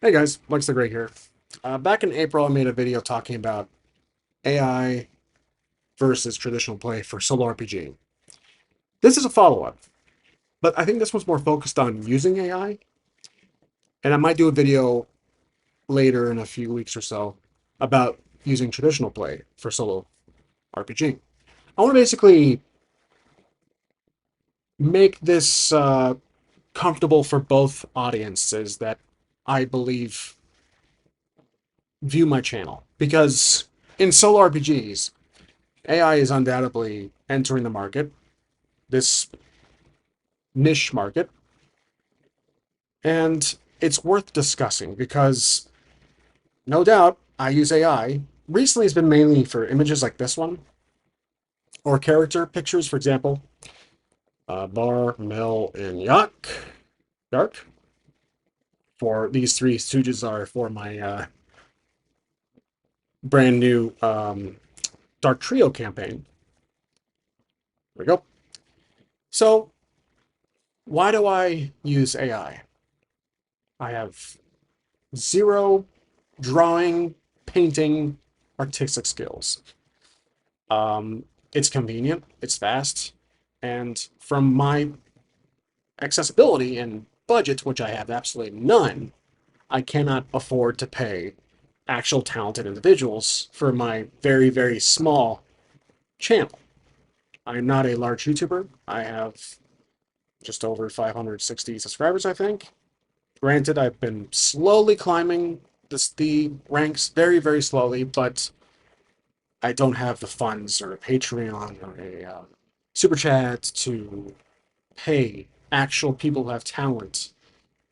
Hey guys, Lex the Great here. Back in April, I made a video talking about AI versus traditional play for solo RPG. This is a follow-up, but I think this one's more focused on using AI, and I might do a video later in a few weeks or so about using traditional play for solo RPG. I want to basically make this comfortable for both audiences that I believe view my channel, because in solo RPGs, AI is undoubtedly entering the market, this niche market, and it's worth discussing because no doubt I use AI. Recently, it's been mainly for images like this one or character pictures, for example, Bar, Mel, and Dark. For these three stooges are for my brand new Dark Trio campaign. There we go. So, why do I use AI? I have zero drawing, painting, artistic skills. It's convenient, it's fast, and from my accessibility and budget, which I have absolutely none, I cannot afford to pay actual talented individuals for my very, very small channel. I'm not a large YouTuber. I have just over 560 subscribers, I think. Granted, I've been slowly climbing the ranks very, very slowly, but I don't have the funds or a Patreon or a super chat to pay actual people who have talent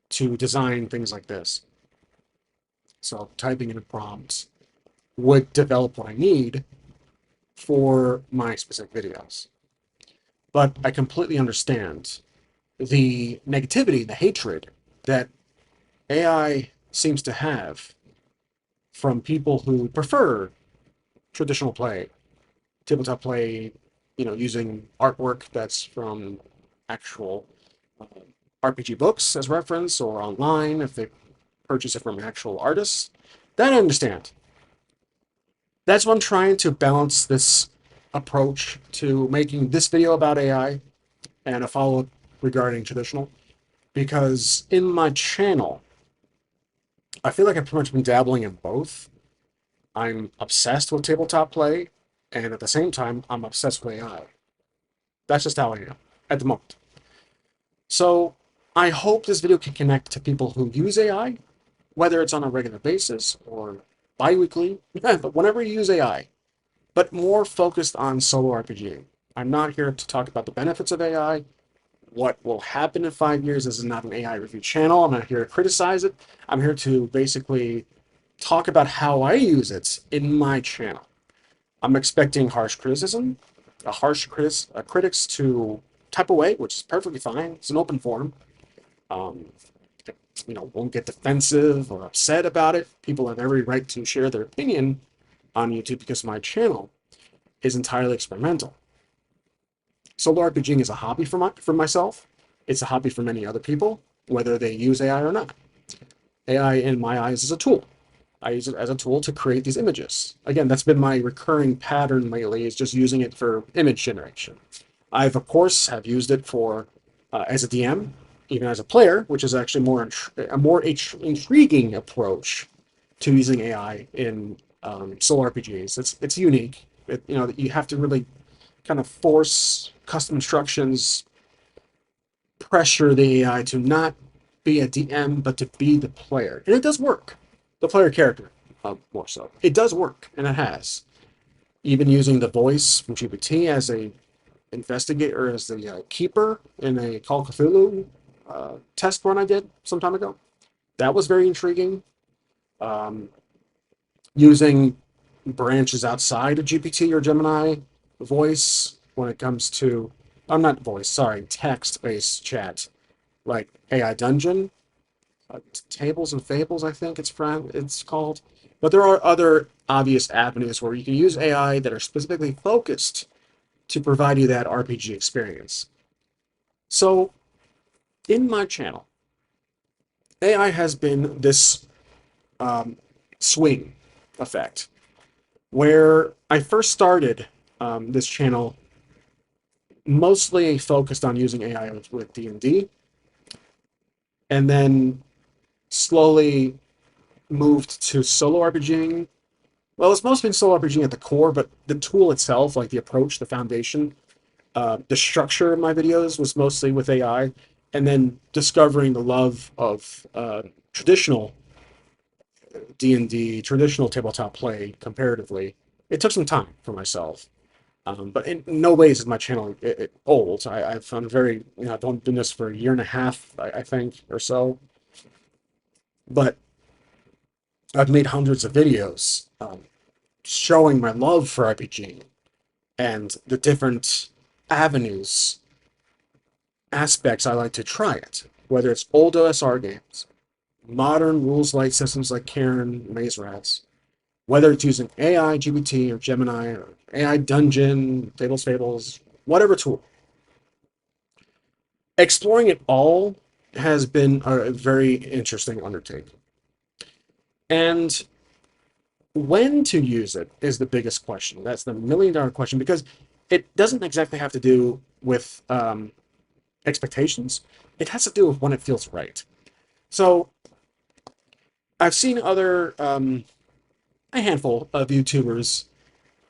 to design things like this. So typing in a prompt would develop what I need for my specific videos. But I completely understand the negativity, the hatred that AI seems to have from people who prefer traditional play, tabletop play, using artwork that's from actual uh, RPG books as reference or online if they purchase it from actual artists. That I understand. That's why I'm trying to balance this approach to making this video about AI and a follow-up regarding traditional. Because in my channel, I feel like I've pretty much been dabbling in both. I'm obsessed with tabletop play, and at the same time, I'm obsessed with AI. That's just how I am at the moment. So I hope this video can connect to people who use AI, whether it's on a regular basis or bi-weekly, but whenever you use AI, but more focused on solo RPG. I'm not here to talk about the benefits of AI. What will happen in 5 years? This is not an AI review channel. I'm not here to criticize it. I'm here to basically talk about how I use it in my channel. I'm expecting harsh criticism, critics to type away, which is perfectly fine. It's an open forum. Um, won't get defensive or upset about it. People have every right to share their opinion on YouTube because my channel is entirely experimental. Solo RPGing is a hobby for myself. It's a hobby for many other people, whether they use AI or not. AI, in my eyes, is a tool. I use it as a tool to create these images. Again, that's been my recurring pattern lately, is just using it for image generation. I've, of course, have used it for as a DM, even as a player, which is actually a more intriguing approach to using AI in solo RPGs. It's unique. You have to really kind of force custom instructions, pressure the AI to not be a DM, but to be the player. And it does work. The player character, more so. It does work, and it has. Even using the voice from GPT as a investigator, as the keeper in a Call of Cthulhu test run I did some time ago. That was very intriguing. Um, Using branches outside of GPT or Gemini voice when it comes to, I'm not voice, sorry, text-based chat, like AI Dungeon, Tables and Fables, I think it's called. But there are other obvious avenues where you can use AI that are specifically focused to provide you that RPG experience. So, in my channel, AI has been this swing effect, where I first started this channel mostly focused on using AI with D&D, and then slowly moved to solo RPGing. Well, it's mostly been solo RPGing at the core, but the tool itself, like the approach, the foundation, the structure of my videos was mostly with AI, and then discovering the love of traditional D&D, traditional tabletop play comparatively. It took some time for myself. But in no ways is my channel old. I'm very, I've been doing this for a year and a half, I think, or so. But I've made hundreds of videos showing my love for RPG and the different avenues, aspects I like to try it. Whether it's old OSR games, modern rules light systems like Karen, Maze Rats, whether it's using AI, GPT, or Gemini, or AI Dungeon, Fables, whatever tool. Exploring it all has been a very interesting undertaking. And when to use it is the biggest question. That's the $1 million question, because it doesn't exactly have to do with expectations. It has to do with when it feels right. So I've seen a handful of YouTubers,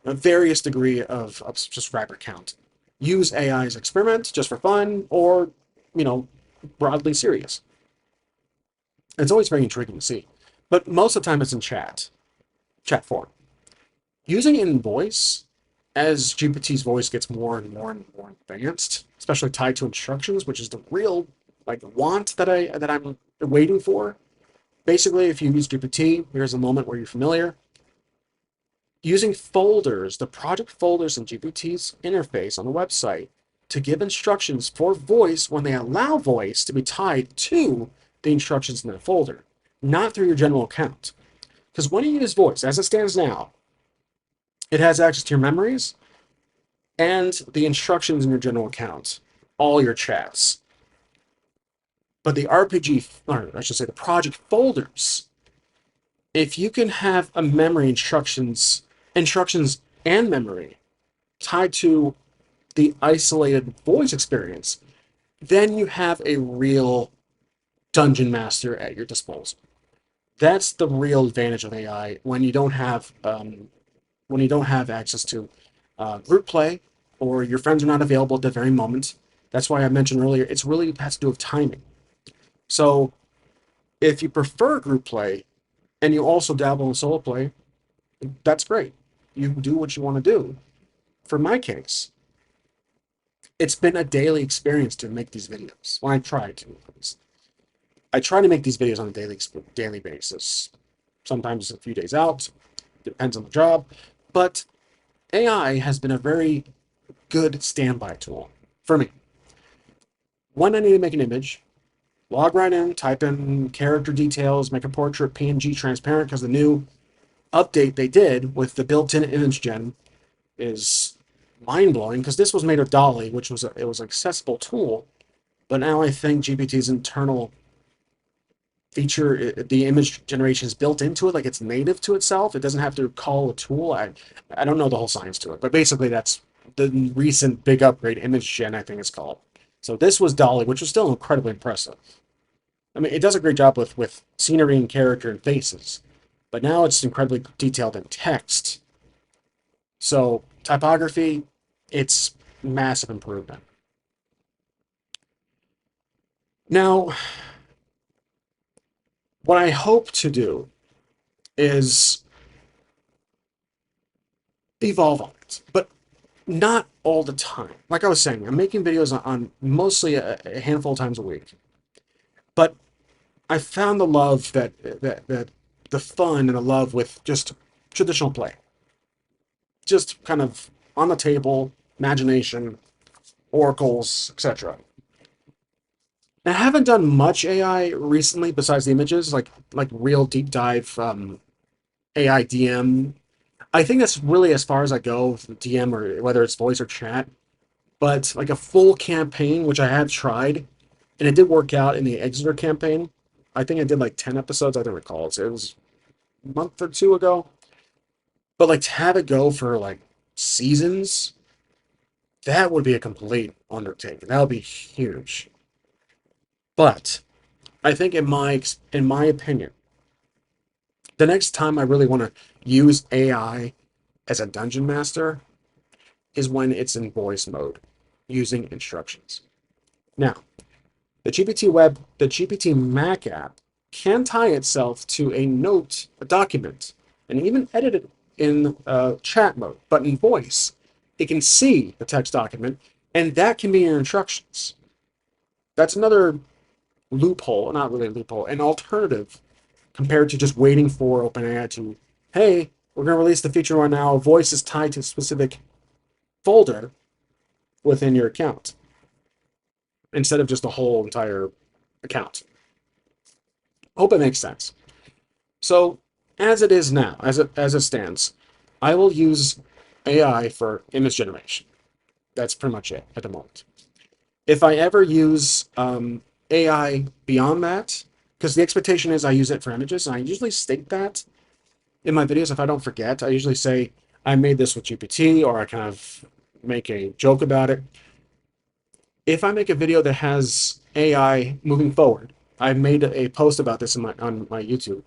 a various degree of subscriber count, use AI as experiment just for fun, or, you know, broadly serious. It's always very intriguing to see. But most of the time it's in chat form. Using it in voice, as GPT's voice gets more and more and more advanced, especially tied to instructions, which is the real like want that I'm waiting for. Basically, if you use GPT, here's a moment where you're familiar. Using folders, the project folders in GPT's interface on the website to give instructions for voice when they allow voice to be tied to the instructions in that folder, not through your general account. Because when you use voice, as it stands now, it has access to your memories and the instructions in your general account, all your chats. But the RPG, or I should say the project folders, if you can have a memory instructions and memory tied to the isolated voice experience, then you have a real dungeon master at your disposal. That's the real advantage of AI when you don't have access to group play, or your friends are not available at the very moment. That's why I mentioned earlier it's really has to do with timing. So if you prefer group play and you also dabble in solo play, that's great. You do what you want to do. For my case, it's been a daily experience to make these videos. When I try to, at least. I try to make these videos on a daily basis. Sometimes a few days out, depends on the job. But AI has been a very good standby tool for me. When I need to make an image, log right in, type in character details, make a portrait PNG transparent, because the new update they did with the built-in image gen is mind-blowing, because this was made of DALL-E, which was it was an accessible tool, but now I think GPT's internal feature, the image generation is built into it, like it's native to itself. It doesn't have to call a tool. I don't know the whole science to it, but basically that's the recent big upgrade, image gen, I think it's called. So this was DALL-E, which was still incredibly impressive. I mean, it does a great job with scenery and character and faces, but now it's incredibly detailed in text. So typography, it's massive improvement. Now, what I hope to do is evolve on it, but not all the time. Like I was saying, I'm making videos on mostly a handful of times a week, but I found the love that the fun and the love with just traditional play, just kind of on the table, imagination, oracles, etc. I haven't done much AI recently besides the images, like real deep dive AI DM. I think that's really as far as I go with DM, or whether it's voice or chat. But like a full campaign, which I have tried, and it did work out in the Exeter campaign. I think I did like 10 episodes. I don't recall. It was month or two ago. But like to have it go for like seasons, that would be a complete undertaking. That would be huge. But I think in my opinion, the next time I really want to use AI as a dungeon master is when it's in voice mode, using instructions. Now, the GPT Mac app can tie itself to a note, a document, and even edit it in chat mode, but in voice. It can see the text document, and that can be your instructions. That's another loophole, not really a loophole, an alternative compared to just waiting for OpenAI to, hey, we're going to release the feature right now. Voice is tied to a specific folder within your account instead of just a whole entire account. Hope it makes sense. So, as it is now, as it stands, I will use AI for image generation. That's pretty much it at the moment. If I ever use AI beyond that, because the expectation is I use it for images, and I usually state that in my videos if I don't forget. I usually say I made this with GPT, or I kind of make a joke about it. If I make a video that has AI moving forward, I made a post about this on my YouTube.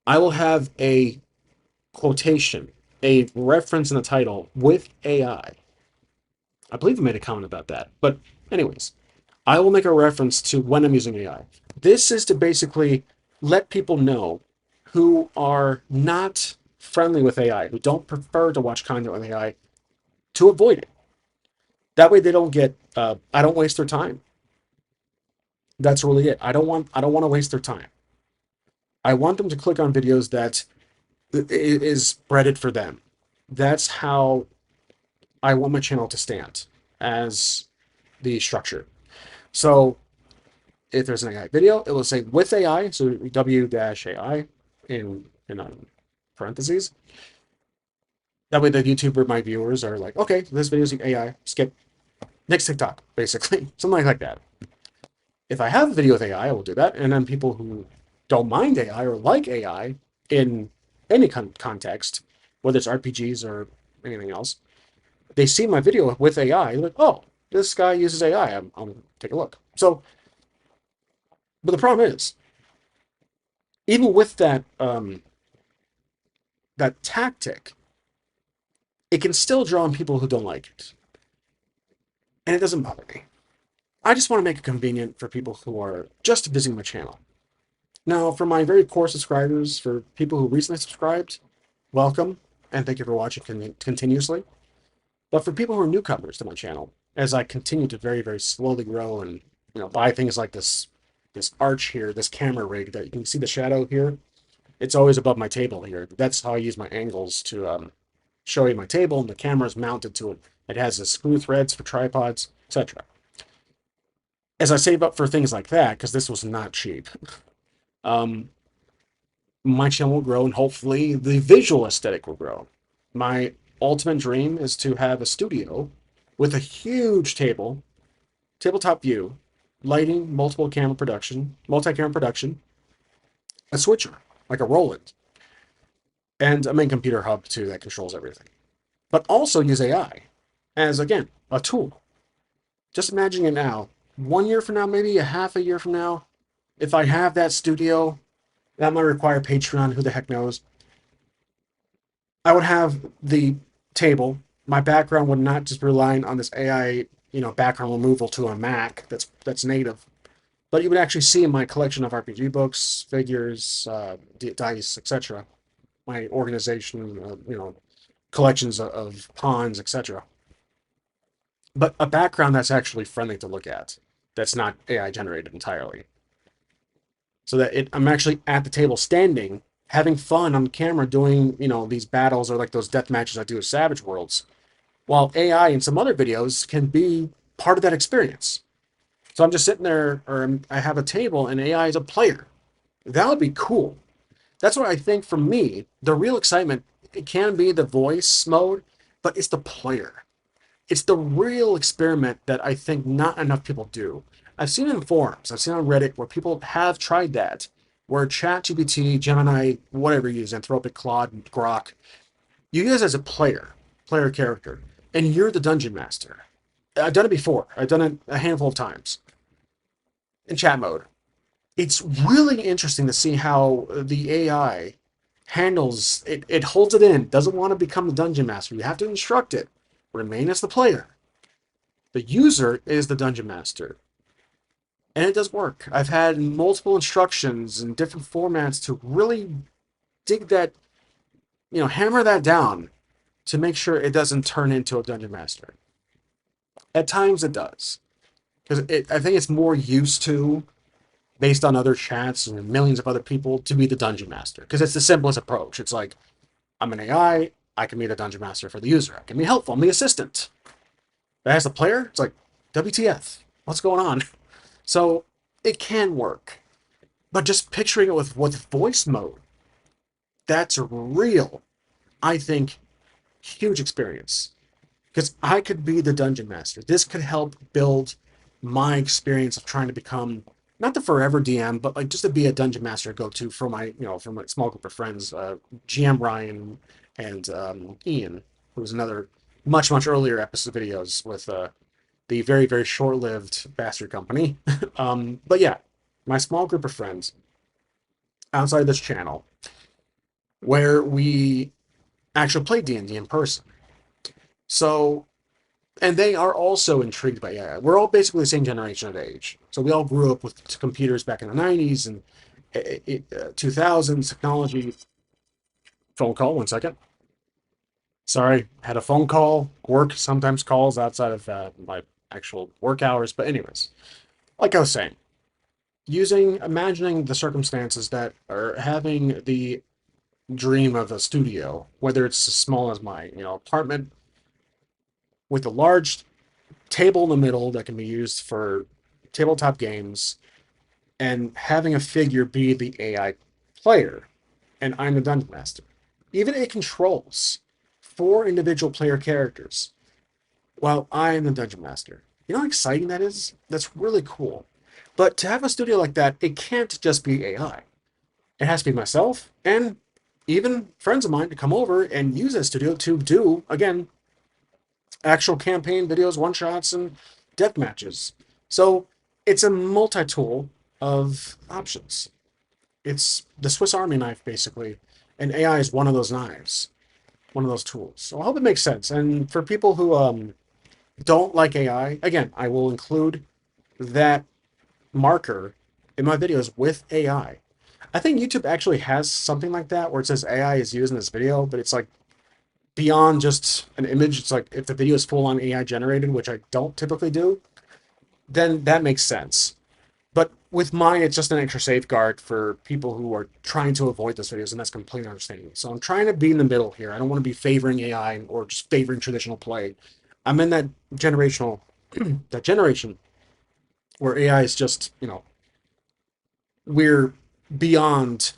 I will have a quotation, a reference in the title with AI. I believe I made a comment about that. But anyways, I will make a reference to when I'm using AI. This is to basically let people know who are not friendly with AI, who don't prefer to watch content with AI, to avoid it. That way they don't get I don't waste their time. That's really it. I don't want to waste their time. I want them to click on videos that is breaded for them. That's how I want my channel to stand as the structure. So if there's an AI video, it will say with AI, so W-AI in parentheses. That way the YouTuber, my viewers are like, okay, this video is AI, skip, next TikTok, basically. Something like that. If I have a video with AI, I will do that. And then people who don't mind AI or like AI in any context, whether it's RPGs or anything else, they see my video with AI, like, oh, this guy uses AI. I'm take a look. So, but the problem is, even with that tactic, it can still draw in people who don't like it, and it doesn't bother me. I just want to make it convenient for people who are just visiting my channel. Now, for my very core subscribers, for people who recently subscribed, welcome, and thank you for watching continuously. But for people who are newcomers to my channel, as I continue to very, very slowly grow and buy things like this arch here, this camera rig that you can see the shadow here, it's always above my table here. That's how I use my angles to show you my table, and the camera is mounted to it. It has the screw threads for tripods, etc. As I save up for things like that, because this was not cheap, um, my channel will grow, and hopefully the visual aesthetic will grow. My ultimate dream is to have a studio with a huge tabletop view, lighting, multi-camera production, a switcher, like a Roland, and a main computer hub too that controls everything. But also use AI as, again, a tool. Just imagine it now. 1 year from now, maybe a half a year from now, if I have that studio, that might require Patreon, who the heck knows. I would have the table. My background would not just rely on this AI, background removal to a Mac that's native, but you would actually see my collection of RPG books, figures, dice, etc. My organization, collections of pawns, etc. But a background that's actually friendly to look at, that's not AI generated entirely. So that I'm actually at the table standing, having fun on camera doing, these battles or like those death matches I do with Savage Worlds, while AI in some other videos can be part of that experience. So I'm just sitting there, or I have a table and AI is a player. That would be cool. That's what I think. For me, the real excitement, it can be the voice mode, but it's the player. It's the real experiment that I think not enough people do. I've seen it in forums, I've seen on Reddit where people have tried that, where ChatGPT, Gemini, whatever you use, Anthropic, Claude, Grok, you use as a player character, and you're the dungeon master. I've done it before. I've done it a handful of times in chat mode. It's really interesting to see how the AI handles it. It holds it in, doesn't want to become the dungeon master. You have to instruct it, remain as the player. The user is the dungeon master. And it does work. I've had multiple instructions in different formats to really dig that, hammer that down to make sure it doesn't turn into a dungeon master. At times it does. Because I think it's more used to, based on other chats and millions of other people, to be the dungeon master. Because it's the simplest approach. It's like, I'm an AI, I can be the dungeon master for the user. I can be helpful, I'm the assistant. But as the player, it's like, WTF? What's going on? So it can work. But just picturing it with voice mode, that's real. I think huge experience. Because I could be the dungeon master. This could help build my experience of trying to become not the forever DM, but like just to be a dungeon master go to for my for my small group of friends, GM Ryan and Ian, who was another much earlier episode videos with the very short lived Bastard Company. But yeah, my small group of friends outside this channel where we actually play D&D in person. So, and they are also intrigued by AI. We're all basically the same generation of age. So we all grew up with computers back in the 90s and 2000s, technology. Phone call, 1 second. Sorry, had a phone call. Work sometimes calls outside of my actual work hours. But anyways, like I was saying, imagining the circumstances that are having the dream of a studio, whether it's as small as my, apartment with a large table in the middle that can be used for tabletop games, and having a figure be the AI player, and I'm the dungeon master. Even it controls 4 individual player characters while I am the dungeon master. You know how exciting that is? That's really cool. But to have a studio like that, it can't just be AI. It has to be myself and even friends of mine to come over and use that studio to do, again, actual campaign videos, one shots, and death matches. So it's a multi tool of options. It's the Swiss Army knife, basically, and AI is one of those knives, one of those tools. So I hope it makes sense. And for people who don't like AI, again, I will include that marker in my videos with AI. I think YouTube actually has something like that where it says AI is used in this video, but it's like beyond just an image. It's like if the video is full on AI generated, which I don't typically do, then that makes sense. But with mine, it's just an extra safeguard for people who are trying to avoid those videos, and that's completely understandable. So I'm trying to be in the middle here. I don't want to be favoring AI or just favoring traditional play. I'm in that generational, that generation where AI is just, we're beyond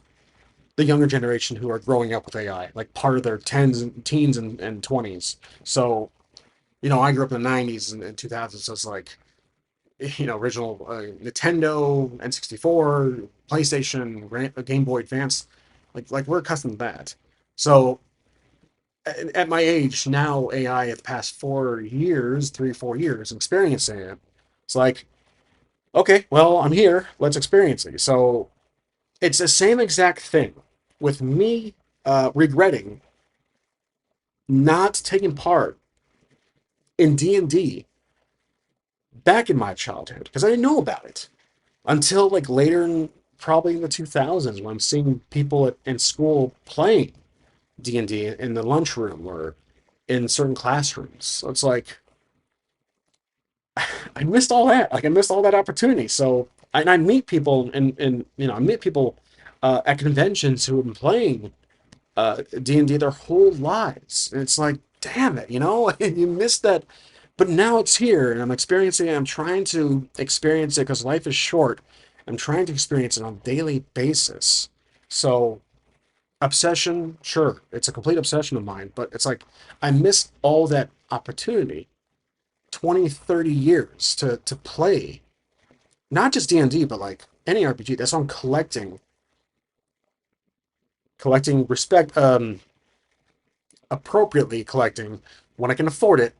the younger generation who are growing up with AI, like part of their teens and 20s. So, I grew up in the 90s and 2000s, so it's like, original Nintendo, N64, PlayStation, Game Boy Advance. Like we're accustomed to that. So at my age now, AI at the past 4 years, 3 4 years, experiencing it. It's like, okay, well, I'm here. Let's experience it. So it's the same exact thing with me regretting not taking part in D&D back in my childhood because I didn't know about it until like later in probably in the 2000s when I'm seeing people in school playing D&D in the lunchroom or in certain classrooms. So it's like I missed all that. Like I missed all that opportunity. So and I meet people and I meet people at conventions who have been playing D&D their whole lives. And it's like, damn it, you missed that. But now it's here and I'm experiencing it. I'm trying to experience it because life is short. I'm trying to experience it on a daily basis. So, obsession, sure, it's a complete obsession of mine, but it's like I missed all that opportunity 20, 30 years to play not just D&D, but like any RPG. That's why I'm collecting collecting appropriately collecting when I can afford it,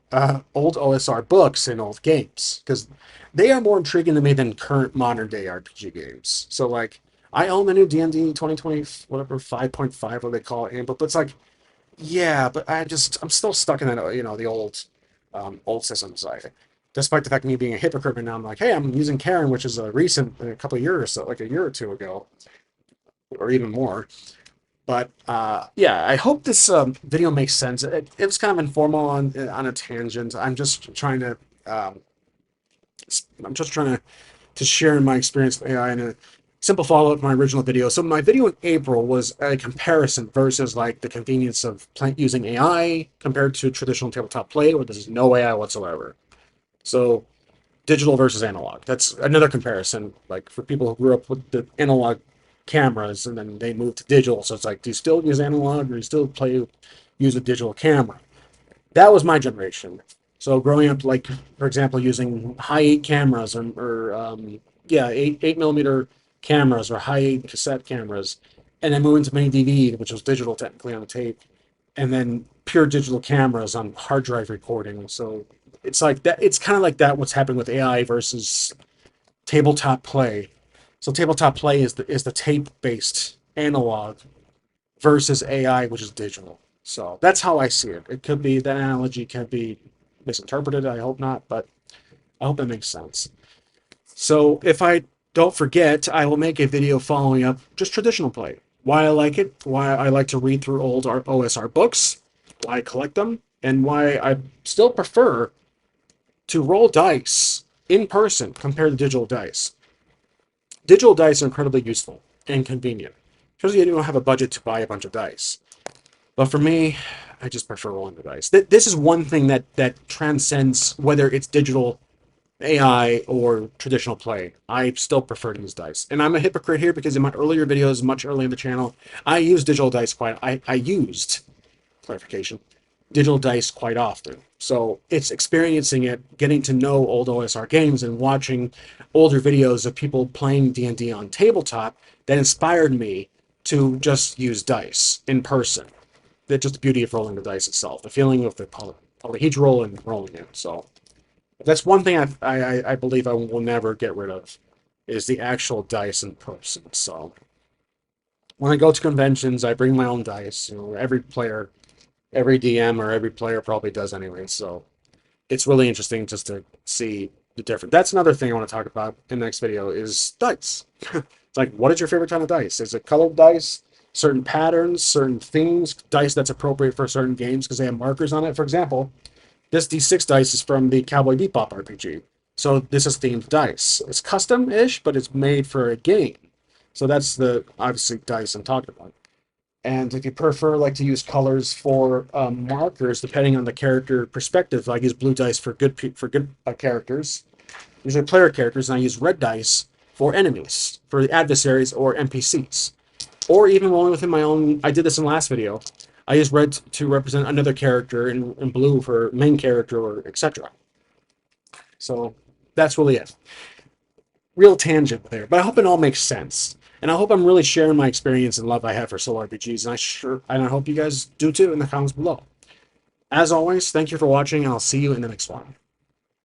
old OSR books and old games because they are more intriguing to me than current modern day RPG games. So like, I own the new D&D 2020 whatever 5.5 what they call it, but it's like, yeah, but I'm still stuck in that the old systems. Despite the fact of me being a hypocrite right now, I'm like, hey, I'm using Karen, which is a couple of years or so, like a year or two ago, or even more. But yeah, I hope this video makes sense. It was kind of informal on a tangent. Um, I'm just trying to share my experience with AI in a simple follow up to my original video. So my video in April was a comparison versus like the convenience of using AI compared to traditional tabletop play, where there's no AI whatsoever. So digital versus analog. That's another comparison. Like for people who grew up with the analog cameras and then they moved to digital. So it's like, do you still use analog or do you still use a digital camera? That was my generation. So growing up, like for example, using high eight cameras or yeah, eight millimeter cameras or high eight cassette cameras, and then moving to mini DV, which was digital technically on the tape, and then pure digital cameras on hard drive recording. So it's like that. It's kind of like that. What's happening with AI versus tabletop play. So tabletop play is the tape based analog versus AI, which is digital. So that's how I see it. It could be that analogy can be misinterpreted. I hope not, but I hope it makes sense. So if I don't forget, I will make a video following up just traditional play. Why I like it, why I like to read through old OSR books, why I collect them, and why I still prefer to roll dice in person compared to digital dice. Digital dice are incredibly useful and convenient because you don't have a budget to buy a bunch of dice. But for me, I just prefer rolling the dice. This is one thing that transcends whether it's digital AI or traditional play. I still prefer to use dice. And I'm a hypocrite here because in my earlier videos, much earlier in the channel, I used digital dice I used, clarification, digital dice quite often. So it's experiencing it, getting to know old OSR games and watching older videos of people playing D&D on tabletop that inspired me to just use dice in person. That's just the beauty of rolling the dice itself, the feeling of the polyhedral and rolling it. So that's one thing I believe I will never get rid of is the actual dice in person. So when I go to conventions, I bring my own dice. Every player, every DM or every player probably does anyway. So it's really interesting just to see the difference. That's another thing I want to talk about in the next video is dice. It's like, what is your favorite kind of dice? Is it colored dice, certain patterns, certain themes, dice that's appropriate for certain games because they have markers on it? For example, this D6 dice is from the Cowboy Bebop RPG. So this is themed dice. It's custom-ish, but it's made for a game. So that's the, obviously, dice I'm talking about. And if you prefer like to use colors for markers, depending on the character perspective, I use blue dice for good characters, usually player characters, and I use red dice for enemies, for the adversaries or NPCs, or even rolling within my own. I did this in the last video. I use red to represent another character, and blue for main character or etc. So that's really it. Real tangent there, but I hope it all makes sense. And I hope I'm really sharing my experience and love I have for solo RPGs, and I hope you guys do too in the comments below. As always, thank you for watching, and I'll see you in the next one.